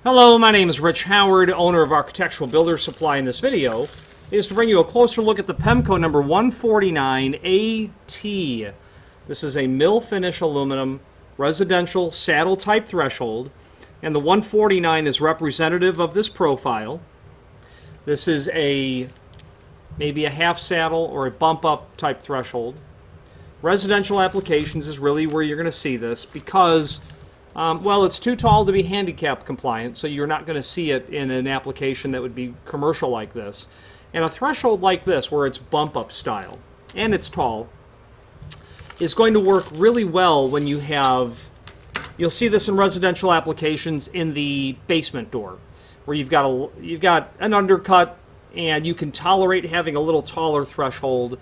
Hello, my name is Rich Howard, owner of Architectural Builder Supply. In this video is to bring you a closer look at the Pemko number 149AT. This is a mill finish aluminum residential saddle type threshold, and the 149 is representative of this profile. This is maybe a half saddle or a bump up type threshold. Residential applications is really where you're going to see this because well, it's too tall to be handicap compliant, so you're not going to see it in an application that would be commercial like this. And a threshold like this, where it's bump up style and it's tall, is going to work really well when you have, you'll see this in residential applications in the basement door, where you've got an undercut and you can tolerate having a little taller threshold.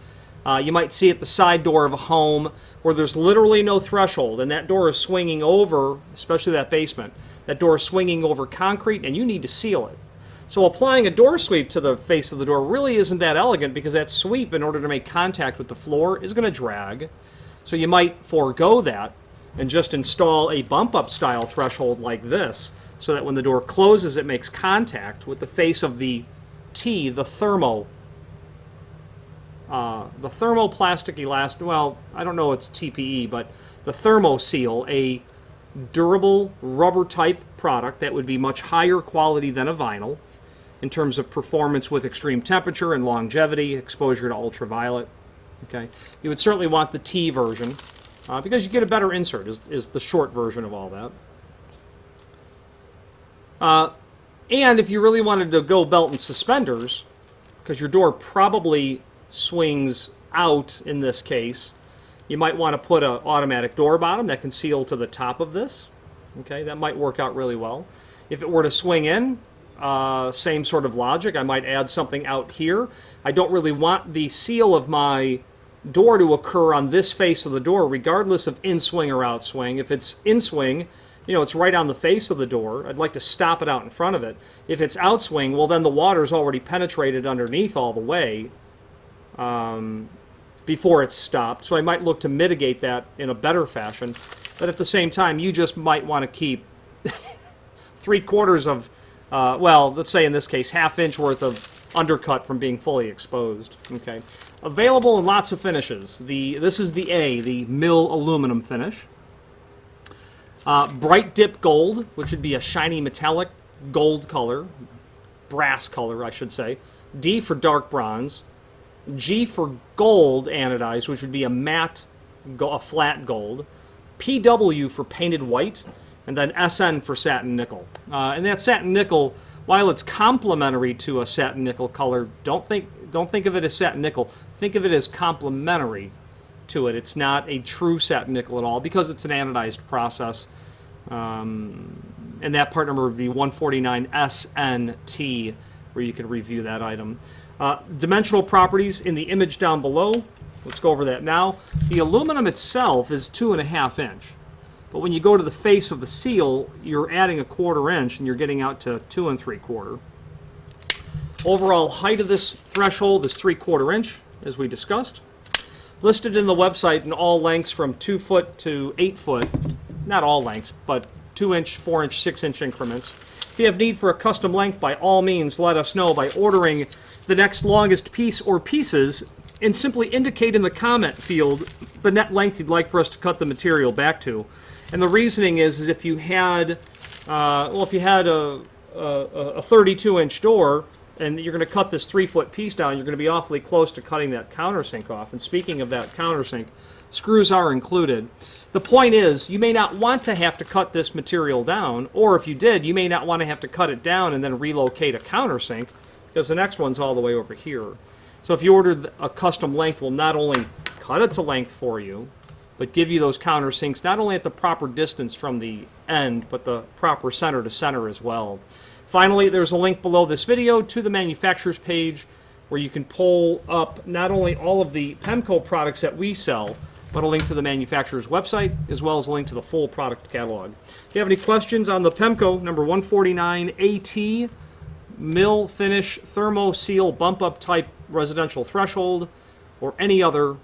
You might see at the side door of a home where there's literally no threshold and that door is swinging over, especially that basement, that door is swinging over concrete and you need to seal it. So applying a door sweep to the face of the door really isn't that elegant because that sweep, in order to make contact with the floor, is going to drag. So you might forego that and just install a bump up style threshold like this so that when the door closes it makes contact with the face of the T, the thermoplastic elastic, well, I don't know it's TPE, but the Thermoseal, a durable rubber type product that would be much higher quality than a vinyl in terms of performance with extreme temperature and longevity, exposure to ultraviolet. Okay, you would certainly want the T version because you get a better insert, is the short version of all that. And if you really wanted to go belt and suspenders, because your door probably swings out in this case, you might want to put an automatic door bottom that can seal to the top of this. Okay, that might work out really well. If it were to swing in, same sort of logic. I might add something out here. I don't really want the seal of my door to occur on this face of the door, regardless of in-swing or out-swing. If it's in-swing, you know, it's right on the face of the door. I'd like to stop it out in front of it. If it's out-swing, well, then the water's already penetrated underneath all the way before it's stopped. So I might look to mitigate that in a better fashion. But at the same time, you just might want to keep 3/4 of, well, let's say in this case, ½ inch worth of undercut from being fully exposed. Okay, available in lots of finishes. This is the mill aluminum finish. Bright dip gold, which would be a shiny metallic gold color, brass color, I should say. D for dark bronze. G for gold anodized, which would be a matte, a flat gold. PW for painted white, and then SN for satin nickel. And that satin nickel, while it's complementary to a satin nickel color, don't think of it as satin nickel. Think of it as complementary to it. It's not a true satin nickel at all because it's an anodized process. And that part number would be 149SNT, where you can review that item. Dimensional properties in the image down below. Let's go over that now. The aluminum itself is 2½ inch. But when you go to the face of the seal, you're adding 1/4 inch and you're getting out to 2 3/4. Overall height of this threshold is 3/4 inch, as we discussed. Listed in the website in all lengths from 2 foot to 8 foot. Not all lengths, but 2 inch, 4 inch, 6 inch increments. If you have need for a custom length, by all means, let us know by ordering the next longest piece or pieces and simply indicate in the comment field the net length you'd like for us to cut the material back to. And the reasoning is if you had, if you had a 32-inch door and you're going to cut this 3-foot piece down, you're going to be awfully close to cutting that countersink off. And speaking of that countersink, screws are included. The point is, you may not want to have to cut this material down, or if you did, you may not want to have to cut it down and then relocate a countersink, because the next one's all the way over here. So if you ordered a custom length, we'll not only cut it to length for you, but give you those countersinks not only at the proper distance from the end, but the proper center to center as well. Finally, there's a link below this video to the manufacturer's page where you can pull up not only all of the Pemko products that we sell, but a link to the manufacturer's website, as well as a link to the full product catalog. If you have any questions on the Pemko number 149AT mill finish Thermoseal bump up type residential threshold, or any other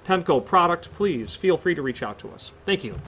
Pemko product, please feel free to reach out to us. Thank you.